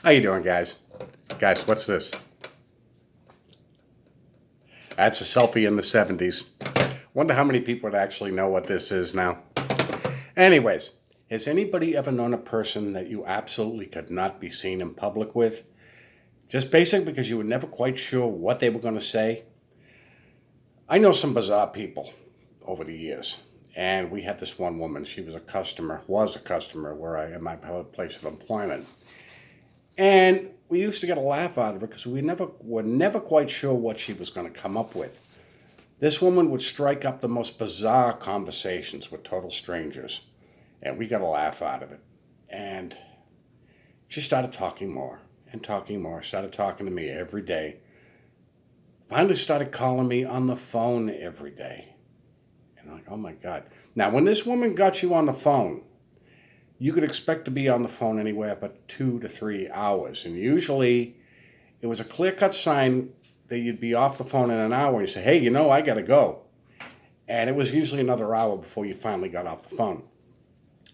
How you doing, guys? Guys, what's this? That's a selfie in the 70s. Wonder how many people would actually know what this is now. Anyways, has anybody ever known a person that you absolutely could not be seen in public with? Just basically because you were never quite sure what they were going to say? I know some bizarre people over the years. And we had this one woman, she was a customer where I in my place of employment. And we used to get a laugh out of her because we were never quite sure what she was going to come up with. This woman would strike up the most bizarre conversations with total strangers, and we got a laugh out of it. And she started talking more and talking more, started talking to me every day. Finally started calling me on the phone every day. And I'm like, oh my God. Now, when this woman got you on the phone, you could expect to be on the phone anywhere but 2 to 3 hours. And usually it was a clear-cut sign that you'd be off the phone in an hour. And you say, hey, I got to go. And it was usually another hour before you finally got off the phone.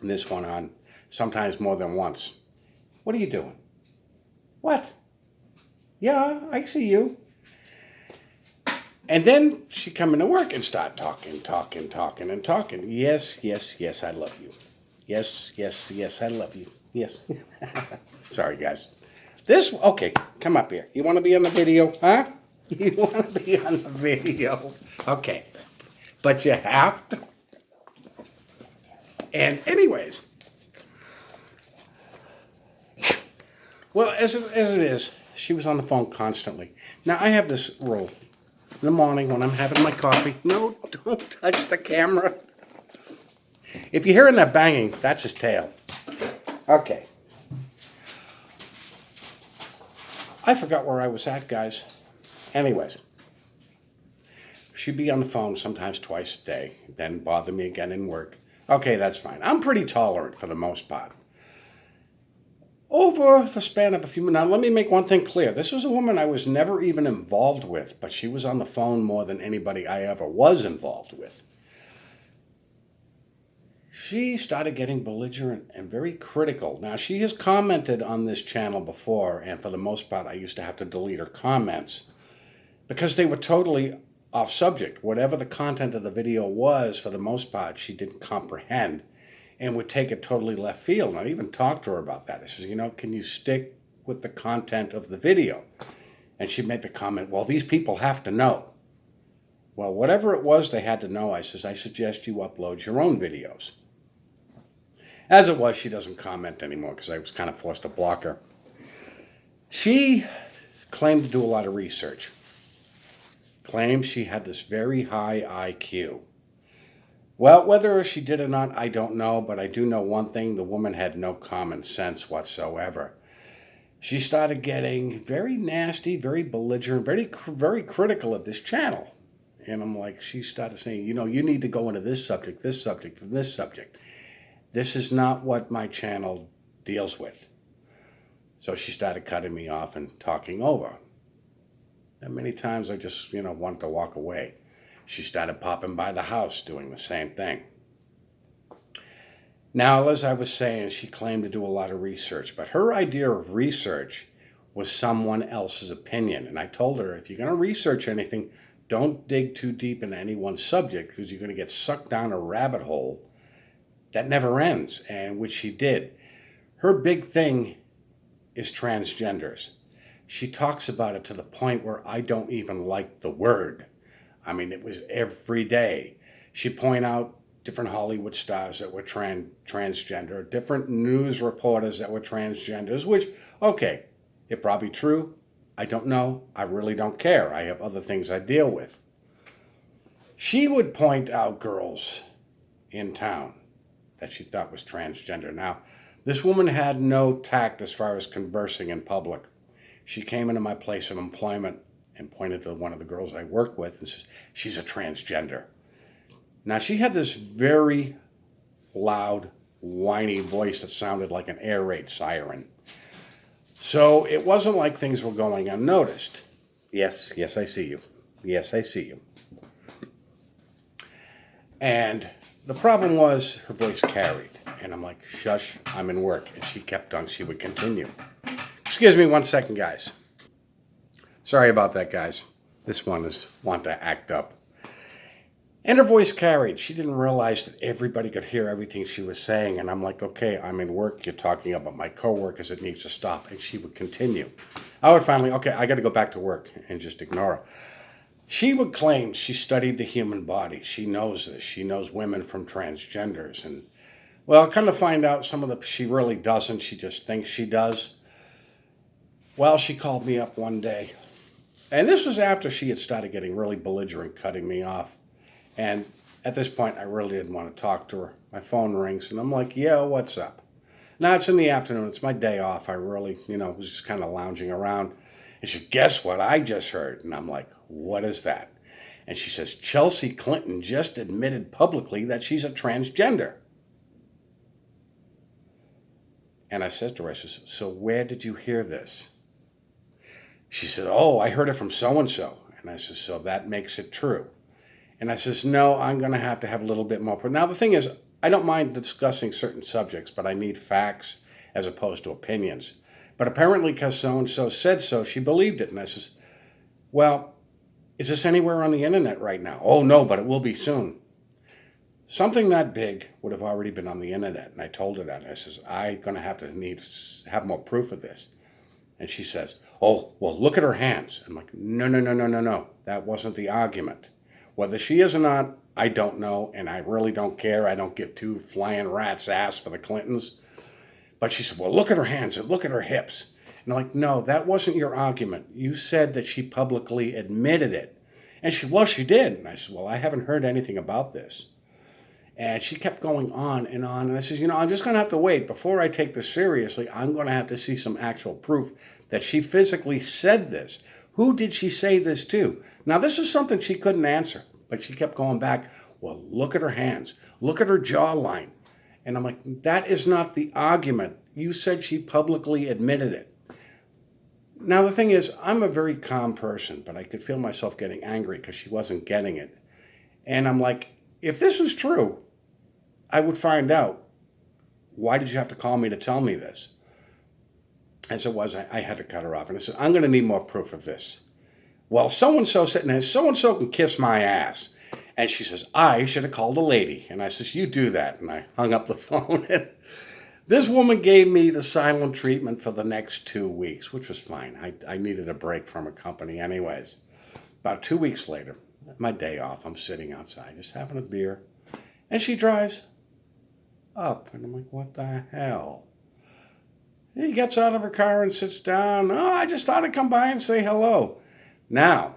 And this went on sometimes more than once. What are you doing? What? Yeah, I see you. And then she come into work and start talking. Yes, I love you. Yes, I love you. Yes. Sorry, guys. Okay, come up here. You want to be on the video, huh? You want to be on the video. Okay. But you have to. And anyways. Well, as it is, she was on the phone constantly. Now, I have this rule. In the morning when I'm having my coffee, no, don't touch the camera. If you're hearing that banging, that's his tail. Okay. I forgot where I was at, guys. Anyways, she'd be on the phone sometimes twice a day, then bother me again in work. Okay, that's fine. I'm pretty tolerant for the most part. Over the span of a few minutes, now let me make one thing clear. This was a woman I was never even involved with, but she was on the phone more than anybody I ever was involved with. She started getting belligerent and very critical. Now, she has commented on this channel before, and for the most part, I used to have to delete her comments because they were totally off subject. Whatever the content of the video was, for the most part, she didn't comprehend and would take it totally left field. And I even talked to her about that. I says, can you stick with the content of the video? And she made the comment, well, these people have to know. Well, whatever it was they had to know, I says, I suggest you upload your own videos. As it was, she doesn't comment anymore because I was kind of forced to block her. She claimed to do a lot of research. Claimed she had this very high IQ. Well, whether she did or not, I don't know, but I do know one thing. The woman had no common sense whatsoever. She started getting very nasty, very belligerent, very critical of this channel. And I'm like, she started saying, you need to go into this subject, and this subject. This is not what my channel deals with. So she started cutting me off and talking over. And many times I just, wanted to walk away. She started popping by the house doing the same thing. Now, as I was saying, she claimed to do a lot of research, but her idea of research was someone else's opinion. And I told her, if you're going to research anything, don't dig too deep into any one subject because you're going to get sucked down a rabbit hole that never ends, and which she did. Her big thing is transgenders. She talks about it to the point where I don't even like the word. I mean, it was every day. She'd point out different Hollywood stars that were transgender, different news reporters that were transgenders, which, okay, it probably true. I don't know. I really don't care. I have other things I deal with. She would point out girls in town that she thought was transgender. Now, this woman had no tact as far as conversing in public. She came into my place of employment and pointed to one of the girls I work with and says, she's a transgender. Now, she had this very loud, whiny voice that sounded like an air raid siren. So it wasn't like things were going unnoticed. Yes, I see you. Yes, I see you. And the problem was her voice carried. And I'm like, shush, I'm in work. And she kept on, she would continue. Excuse me 1 second, guys. Sorry about that, guys. This one is want to act up. And her voice carried. She didn't realize that everybody could hear everything she was saying. And I'm like, okay, I'm in work. You're talking about my coworkers. It needs to stop. And she would continue. I would finally, okay, I got to go back to work and just ignore her. She would claim she studied the human body. She knows this. She knows women from transgenders. And, well, come to find out she really doesn't. She just thinks she does. Well, she called me up one day. And this was after she had started getting really belligerent, cutting me off. And at this point, I really didn't want to talk to her. My phone rings, and I'm like, yeah, what's up? Now, it's in the afternoon. It's my day off. I really, was just kind of lounging around. And she said, guess what I just heard? And I'm like, what is that? And she says, Chelsea Clinton just admitted publicly that she's a transgender. And I said to her, I says, so where did you hear this? She said, oh, I heard it from so-and-so. And I said, so that makes it true. And I says, no, I'm going to have a little bit more. Now, the thing is, I don't mind discussing certain subjects, but I need facts as opposed to opinions. But apparently, because so-and-so said so, she believed it. And I says, well, is this anywhere on the internet right now? Oh, no, but it will be soon. Something that big would have already been on the internet. And I told her that. And I says, I'm going to need to have more proof of this. And she says, oh, well, look at her hands. I'm like, no. That wasn't the argument. Whether she is or not, I don't know, and I really don't care. I don't give two flying rats' ass for the Clintons. But she said, well, look at her hands and look at her hips. And I'm like, no, that wasn't your argument. You said that she publicly admitted it. And she did. And I said, well, I haven't heard anything about this. And she kept going on. And I said, I'm just going to have to wait. Before I take this seriously, I'm going to have to see some actual proof that she physically said this. Who did she say this to? Now, this is something she couldn't answer, but she kept going back. Well, look at her hands. Look at her jawline. And I'm like, that is not the argument. You said she publicly admitted it. Now, the thing is, I'm a very calm person, but I could feel myself getting angry because she wasn't getting it. And I'm like, if this was true, I would find out. Why did you have to call me to tell me this? As it was, I had to cut her off. And I said, I'm going to need more proof of this. Well, so-and-so sitting there, so-and-so can kiss my ass. And she says, I should have called a lady. And I says, you do that. And I hung up the phone. And this woman gave me the silent treatment for the next 2 weeks, which was fine. I needed a break from a company anyways. About 2 weeks later, my day off, I'm sitting outside just having a beer. And she drives up. And I'm like, what the hell? He gets out of her car and sits down. Oh, I just thought I'd come by and say hello. Now,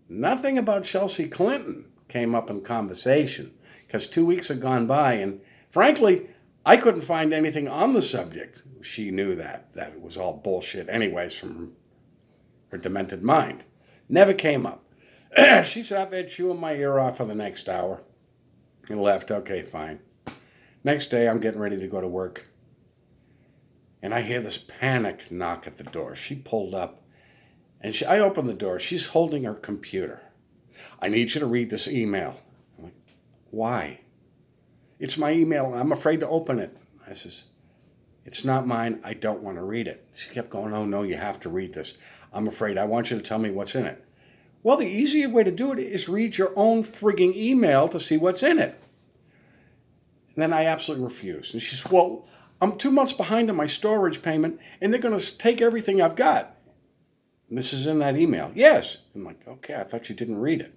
nothing about Chelsea Clinton came up in conversation because 2 weeks had gone by. And frankly, I couldn't find anything on the subject. She knew that it was all bullshit anyways from her demented mind. Never came up. She sat there chewing my ear off for the next hour and left. Okay, fine. Next day, I'm getting ready to go to work. And I hear this panic knock at the door. She pulled up, and I opened the door. She's holding her computer. I need you to read this email. I'm like, why? It's my email. I'm afraid to open it. I says, it's not mine. I don't want to read it. She kept going, oh, no, you have to read this. I'm afraid. I want you to tell me what's in it. Well, the easier way to do it is read your own frigging email to see what's in it. And then I absolutely refused. And she said, well, I'm 2 months behind on my storage payment, and they're going to take everything I've got. And this is in that email. Yes. I'm like, okay, I thought you didn't read it.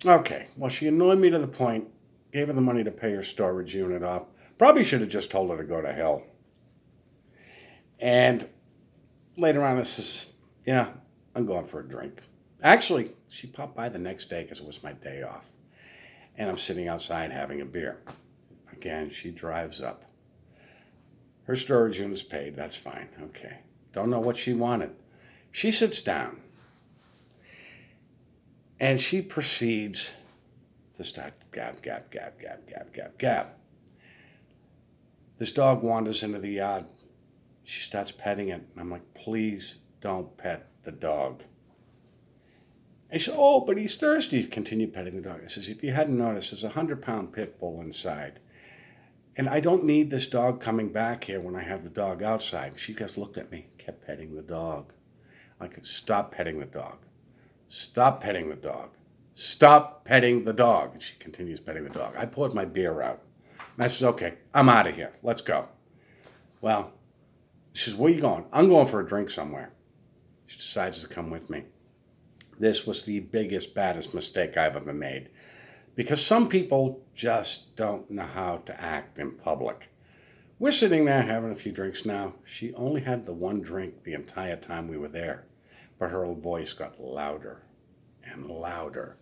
Okay. Well, she annoyed me to the point, gave her the money to pay her storage unit off. Probably should have just told her to go to hell. And later on, I says, yeah, I'm going for a drink. Actually, she popped by the next day because it was my day off. And I'm sitting outside having a beer. Again, she drives up. Her storage unit's paid. That's fine. Okay. Don't know what she wanted. She sits down. And she proceeds to start gab. This dog wanders into the yard. She starts petting it. And I'm like, please don't pet the dog. And she said, oh, but he's thirsty. Continue petting the dog. I says, if you hadn't noticed, there's a 100-pound pit bull inside. And I don't need this dog coming back here when I have the dog outside. She just looked at me, kept petting the dog. I could stop petting the dog. Stop petting the dog. Stop petting the dog. And she continues petting the dog. I poured my beer out. And I said, okay, I'm out of here. Let's go. Well, she says, where are you going? I'm going for a drink somewhere. She decides to come with me. This was the biggest, baddest mistake I've ever made. Because some people just don't know how to act in public. We're sitting there having a few drinks now. She only had the one drink the entire time we were there. But her voice got louder and louder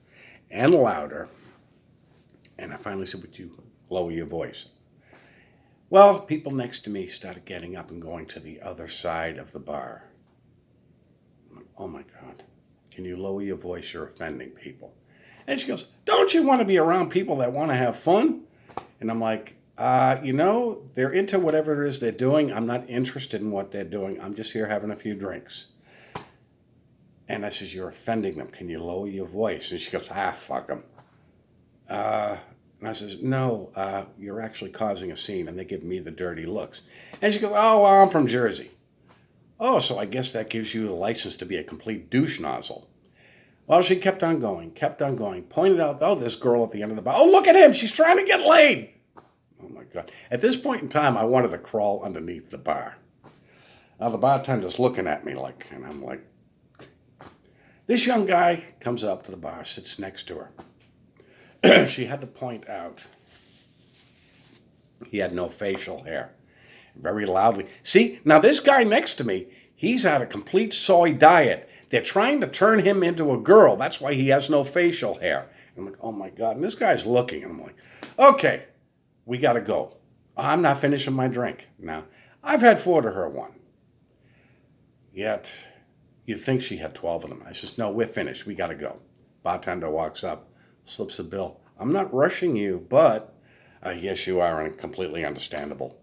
and louder. And I finally said, would you lower your voice? Well, people next to me started getting up and going to the other side of the bar. I'm like, oh my God, can you lower your voice? You're offending people. And she goes, don't you want to be around people that want to have fun? And I'm like, they're into whatever it is they're doing. I'm not interested in what they're doing. I'm just here having a few drinks. And I says, you're offending them. Can you lower your voice? And she goes, fuck them. And I says, no, you're actually causing a scene. And they give me the dirty looks. And she goes, oh, well, I'm from Jersey. Oh, so I guess that gives you the license to be a complete douche nozzle. Well, she kept on going, pointed out, this girl at the end of the bar. Oh, look at him. She's trying to get laid. Oh, my God. At this point in time, I wanted to crawl underneath the bar. Now, the bartender's looking at me and I'm like, this young guy comes up to the bar, sits next to her. She had to point out he had no facial hair. Very loudly. See, now this guy next to me, he's had a complete soy diet. They're trying to turn him into a girl. That's why he has no facial hair. I'm like, oh my God. And this guy's looking. And I'm like, okay, we got to go. I'm not finishing my drink. Now, I've had 4 to her 1. Yet, you'd think she had 12 of them. I says, no, we're finished. We got to go. Bartender walks up, slips a bill. I'm not rushing you, but yes, you are, and completely understandable.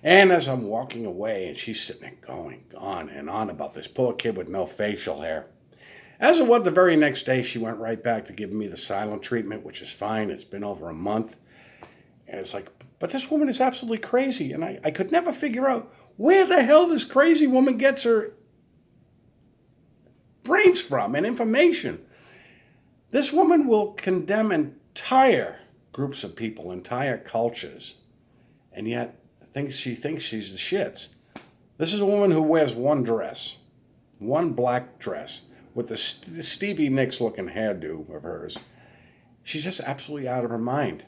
And as I'm walking away, and she's sitting there going on and on about this poor kid with no facial hair. As it was, the very next day, she went right back to giving me the silent treatment, which is fine. It's been over a month. And it's like, but this woman is absolutely crazy. And I could never figure out where the hell this crazy woman gets her brains from and information. This woman will condemn entire groups of people, entire cultures, and yet she thinks she's the shits. This is a woman who wears one dress, one black dress, with the Stevie Nicks looking hairdo of hers. She's just absolutely out of her mind.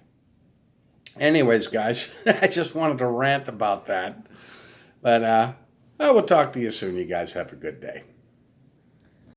Anyways, guys, I just wanted to rant about that. But I will talk to you soon. You guys have a good day.